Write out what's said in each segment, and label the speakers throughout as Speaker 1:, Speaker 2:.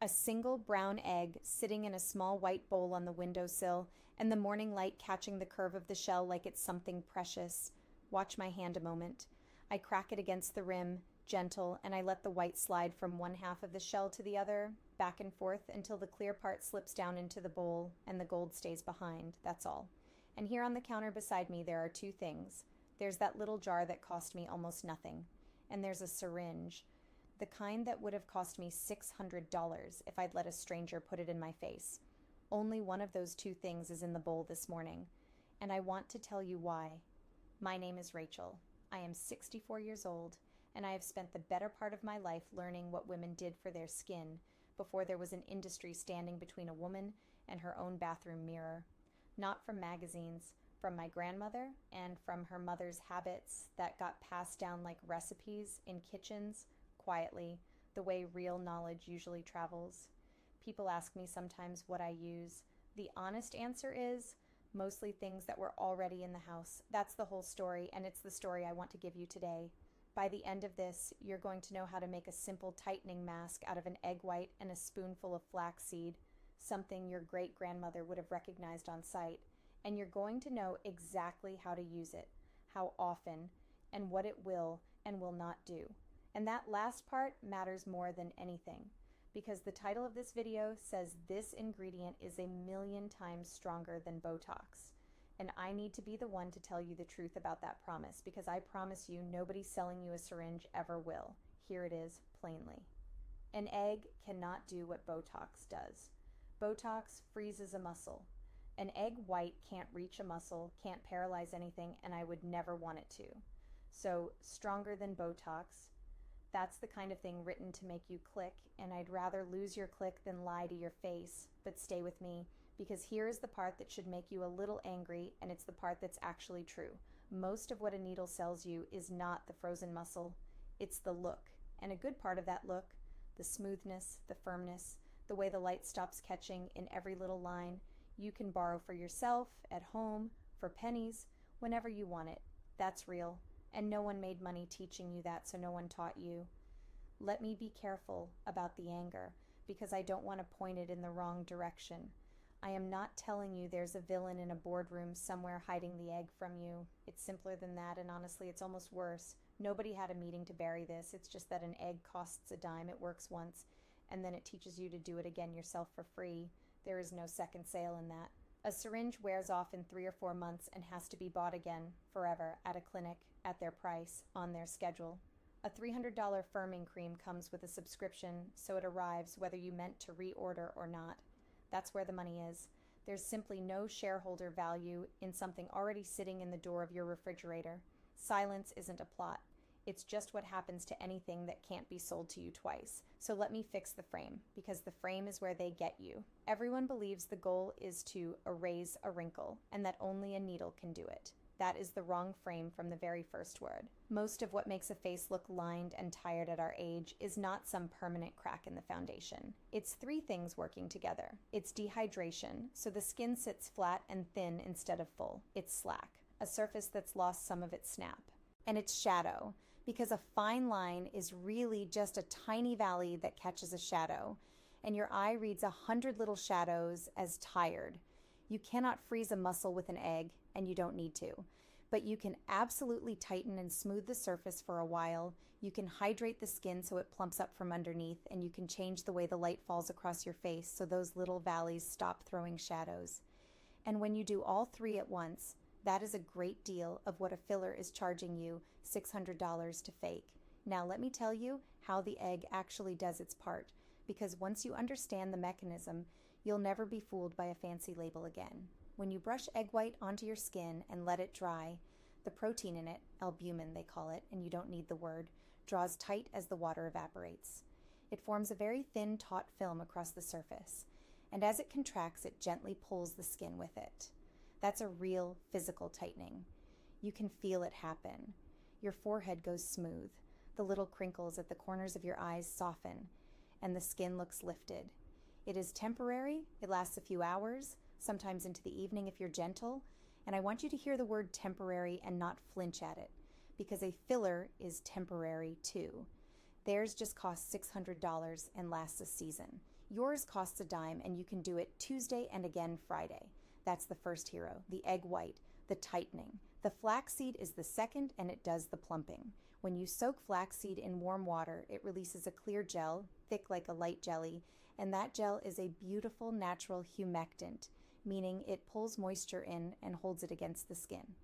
Speaker 1: A single brown egg sitting in a small white bowl on the windowsill, and the morning light catching the curve of the shell like it's something precious. Watch my hand a moment. I crack it against the rim, gentle, and I let the white slide from one half of the shell to the other, back and forth until the clear part slips down into the bowl and the gold stays behind. That's all. And here on the counter beside me there are two things. There's that little jar that cost me almost nothing, and there's a syringe. The kind that would have cost me $600 if I'd let a stranger put it in my face. Only one of those two things is in the bowl this morning, and I want to tell you why. My name is Rachel. I am 64 years old, and I have spent the better part of my life learning what women did for their skin before there was an industry standing between a woman and her own bathroom mirror. Not from magazines, from my grandmother and from her mother's habits that got passed down like recipes in kitchens, quietly, the way real knowledge usually travels. People ask me sometimes what I use. The honest answer is mostly things that were already in the house. That's the whole story, and it's the story I want to give you today. By the end of this, you're going to know how to make a simple tightening mask out of an egg white and a spoonful of flaxseed, something your great-grandmother would have recognized on sight, and you're going to know exactly how to use it, how often, and what it will and will not do. And that last part matters more than anything, because the title of this video says this ingredient is 1,000,000 times stronger than Botox. And I need to be the one to tell you the truth about that promise, because I promise you nobody selling you a syringe ever will. Here it is, plainly. An egg cannot do what Botox does. Botox freezes a muscle. An egg white can't reach a muscle, can't paralyze anything, and I would never want it to. So, stronger than Botox. That's the kind of thing written to make you click, and I'd rather lose your click than lie to your face. But stay with me, because here is the part that should make you a little angry, and it's the part that's actually true. Most of what a needle sells you is not the frozen muscle. It's the look, and a good part of that look, the smoothness, the firmness, the way the light stops catching in every little line, you can borrow for yourself, at home, for pennies, whenever you want it. That's real. And no one made money teaching you that, so no one taught you. Let me be careful about the anger, because I don't want to point it in the wrong direction. I am not telling you there's a villain in a boardroom somewhere hiding the egg from you. It's simpler than that, and honestly, it's almost worse. Nobody had a meeting to bury this. It's just that an egg costs a dime, it works once, and then it teaches you to do it again yourself for free. There is no second sale in that. A syringe wears off in 3 or 4 months and has to be bought again, forever, at a clinic, at their price, on their schedule. A $300 firming cream comes with a subscription, so it arrives whether you meant to reorder or not. That's where the money is. There's simply no shareholder value in something already sitting in the door of your refrigerator. Silence isn't a plot. It's just what happens to anything that can't be sold to you twice. So let me fix the frame, because the frame is where they get you. Everyone believes the goal is to erase a wrinkle, and that only a needle can do it. That is the wrong frame from the very first word. Most of what makes a face look lined and tired at our age is not some permanent crack in the foundation. It's 3 things working together. It's dehydration, so the skin sits flat and thin instead of full. It's slack, a surface that's lost some of its snap. And it's shadow, because a fine line is really just a tiny valley that catches a shadow, and your eye reads 100 little shadows as tired. You cannot freeze a muscle with an egg, and you don't need to, but you can absolutely tighten and smooth the surface for a while. You can hydrate the skin so it plumps up from underneath, and you can change the way the light falls across your face so those little valleys stop throwing shadows. And when you do all 3 at once, that is a great deal of what a filler is charging you $600 to fake. Now let me tell you how the egg actually does its part, because once you understand the mechanism, you'll never be fooled by a fancy label again. When you brush egg white onto your skin and let it dry, the protein in it, albumin they call it, and you don't need the word, draws tight as the water evaporates. It forms a very thin, taut film across the surface, and as it contracts, it gently pulls the skin with it. That's a real physical tightening. You can feel it happen. Your forehead goes smooth. The little crinkles at the corners of your eyes soften, and the skin looks lifted. It is temporary. It lasts a few hours, sometimes into the evening if you're gentle, and I want you to hear the word temporary and not flinch at it, because a filler is temporary too. Theirs just costs $600 and lasts a season. Yours costs a dime, and you can do it Tuesday and again Friday. That's the first hero, the egg white, the tightening. The flaxseed is the second, and it does the plumping. When you soak flaxseed in warm water, it releases a clear gel, thick like a light jelly, and that gel is a beautiful natural humectant, meaning it pulls moisture in and holds it against the skin.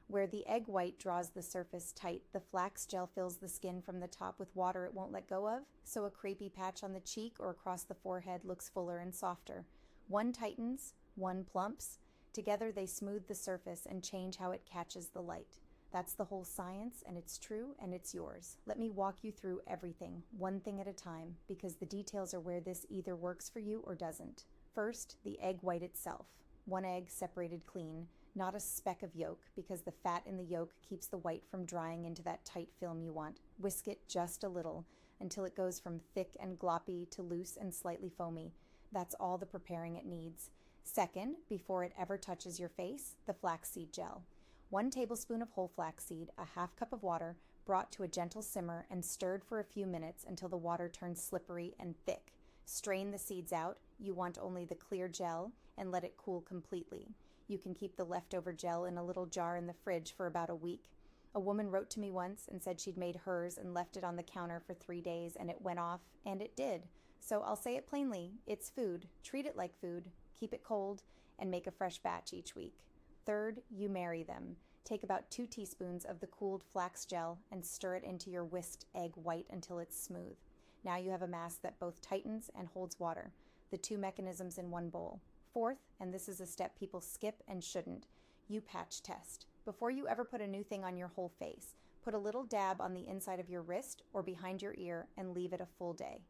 Speaker 1: Where the egg white draws the surface tight, the flax gel fills the skin from the top with water it won't let go of, so a crepey patch on the cheek or across the forehead looks fuller and softer. One tightens, one plumps. Together they smooth the surface and change how it catches the light. That's the whole science, and it's true, and it's yours. Let me walk you through everything, one thing at a time, because the details are where this either works for you or doesn't. First, the egg white itself. One egg separated clean. Not a speck of yolk, because the fat in the yolk keeps the white from drying into that tight film you want. Whisk it just a little until it goes from thick and gloppy to loose and slightly foamy. That's all the preparing it needs. Second, before it ever touches your face, the flaxseed gel. 1 tablespoon of whole flaxseed, a half cup of water, brought to a gentle simmer and stirred for a few minutes until the water turns slippery and thick. Strain the seeds out. You want only the clear gel, and let it cool completely. You can keep the leftover gel in a little jar in the fridge for about a week. A woman wrote to me once and said she'd made hers and left it on the counter for 3 days and it went off, and it did. So I'll say it plainly, it's food. Treat it like food, keep it cold, and make a fresh batch each week. Third, you marry them. Take about 2 teaspoons of the cooled flax gel and stir it into your whisked egg white until it's smooth. Now you have a mask that both tightens and holds water, the 2 mechanisms in one bowl. Fourth, and this is a step people skip and shouldn't, you patch test. Before you ever put a new thing on your whole face, put a little dab on the inside of your wrist or behind your ear and leave it a full day.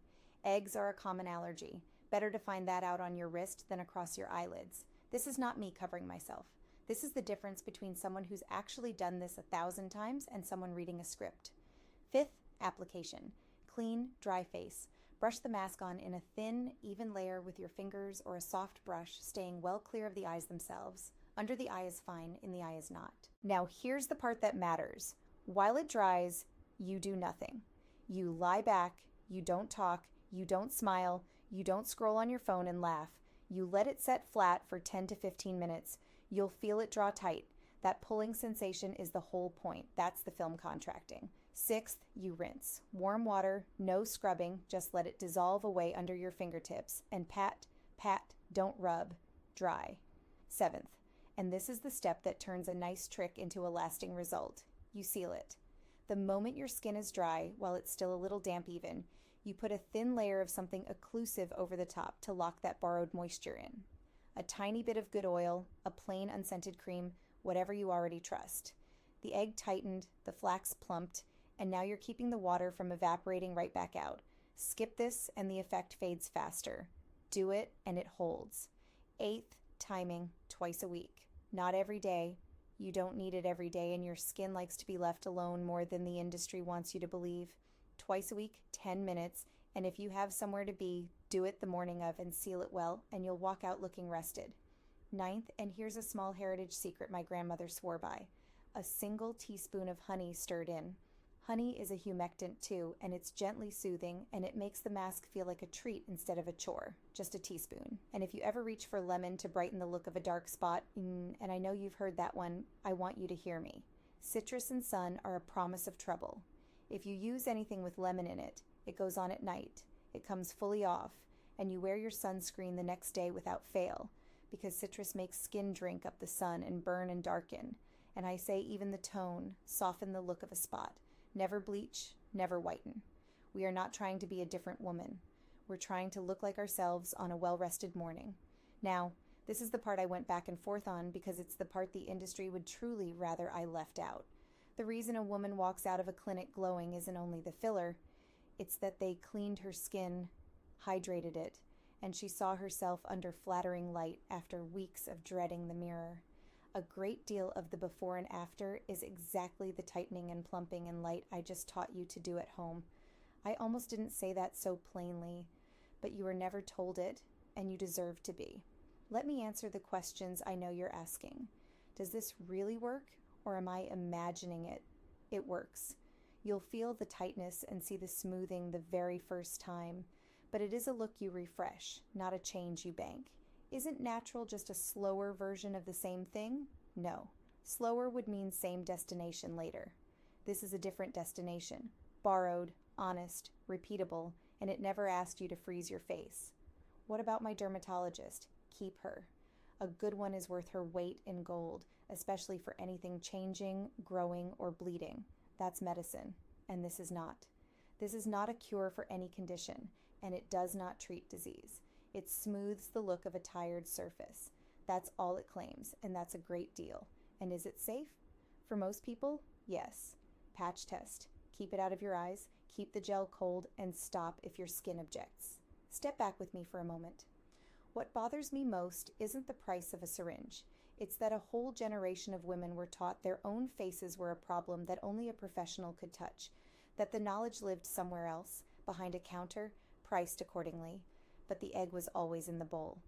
Speaker 1: Eggs are a common allergy. Better to find that out on your wrist than across your eyelids. This is not me covering myself. This is the difference between someone who's actually done this 1,000 times and someone reading a script. Fifth, application. Clean, dry face. Brush the mask on in a thin, even layer with your fingers or a soft brush, staying well clear of the eyes themselves. Under the eye is fine, in the eye is not. Now here's the part that matters. While it dries, you do nothing. You lie back, you don't talk, you don't smile, you don't scroll on your phone and laugh. You let it set flat for 10 to 15 minutes. You'll feel it draw tight. That pulling sensation is the whole point. That's the film contracting. Sixth, you rinse. Warm water, no scrubbing, just let it dissolve away under your fingertips. And pat, don't rub, dry. Seventh, and this is the step that turns a nice trick into a lasting result. You seal it. The moment your skin is dry, while it's still a little damp even, you put a thin layer of something occlusive over the top to lock that borrowed moisture in. A tiny bit of good oil, a plain unscented cream, whatever you already trust. The egg tightened, the flax plumped, and now you're keeping the water from evaporating right back out. Skip this and the effect fades faster. Do it and it holds. Eighth, timing, twice a week. Not every day. You don't need it every day, and your skin likes to be left alone more than the industry wants you to believe. Twice a week, 10 minutes, and if you have somewhere to be, do it the morning of and seal it well, and you'll walk out looking rested. Ninth, and here's a small heritage secret my grandmother swore by. A single teaspoon of honey stirred in. Honey is a humectant too, and it's gently soothing, and it makes the mask feel like a treat instead of a chore. Just a teaspoon. And if you ever reach for lemon to brighten the look of a dark spot, and I know you've heard that one, I want you to hear me. Citrus and sun are a promise of trouble. If you use anything with lemon in it, it goes on at night. It comes fully off, and you wear your sunscreen the next day without fail, because citrus makes skin drink up the sun and burn and darken. And I say even the tone, soften the look of a spot. Never bleach, never whiten. We are not trying to be a different woman. We're trying to look like ourselves on a well-rested morning. Now, this is the part I went back and forth on because it's the part the industry would truly rather I left out. The reason a woman walks out of a clinic glowing isn't only the filler, it's that they cleaned her skin, hydrated it, and she saw herself under flattering light after weeks of dreading the mirror. A great deal of the before and after is exactly the tightening and plumping and light I just taught you to do at home. I almost didn't say that so plainly, but you were never told it, and you deserve to be. Let me answer the questions I know you're asking. Does this really work, or am I imagining it? It works. You'll feel the tightness and see the smoothing the very first time, but it is a look you refresh, not a change you bank. Isn't natural just a slower version of the same thing? No. Slower would mean same destination later. This is a different destination. Borrowed, honest, repeatable, and it never asked you to freeze your face. What about my dermatologist? Keep her. A good one is worth her weight in gold, especially for anything changing, growing, or bleeding. That's medicine, and this is not. This is not a cure for any condition, and it does not treat disease. It smooths the look of a tired surface. That's all it claims, and that's a great deal. And is it safe? For most people, yes. Patch test. Keep it out of your eyes, keep the gel cold, and stop if your skin objects. Step back with me for a moment. What bothers me most isn't the price of a syringe. It's that a whole generation of women were taught their own faces were a problem that only a professional could touch, that the knowledge lived somewhere else, behind a counter, priced accordingly. But the egg was always in the bowl.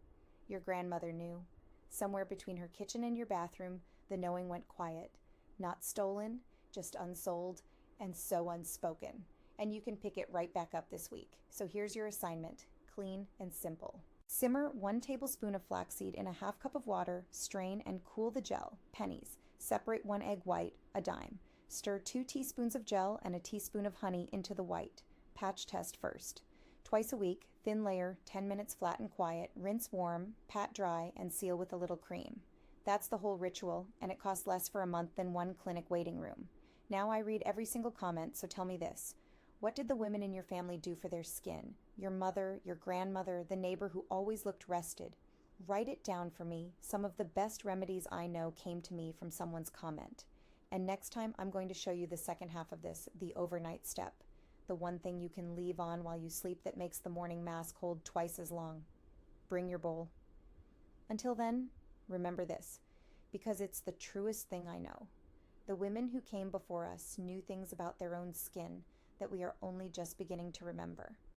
Speaker 1: Your grandmother knew. Somewhere between her kitchen and your bathroom, the knowing went quiet. Not stolen, just unsold, and so unspoken. And you can pick it right back up this week. So here's your assignment, clean and simple. Simmer 1 tablespoon of flaxseed in a half cup of water, strain and cool the gel, pennies. Separate 1 egg white, a dime. Stir 2 teaspoons of gel and a teaspoon of honey into the white. Patch test first. Twice a week, thin layer, 10 minutes flat and quiet, rinse warm, pat dry, and seal with a little cream. That's the whole ritual, and it costs less for a month than 1 clinic waiting room. Now I read every single comment, so tell me this. What did the women in your family do for their skin? Your mother, your grandmother, the neighbor who always looked rested. Write it down for me. Some of the best remedies I know came to me from someone's comment. And next time I'm going to show you the second half of this, the overnight step. The one thing you can leave on while you sleep that makes the morning mask hold twice as long. Bring your bowl. Until then, remember this, because it's the truest thing I know. The women who came before us knew things about their own skin that we are only just beginning to remember.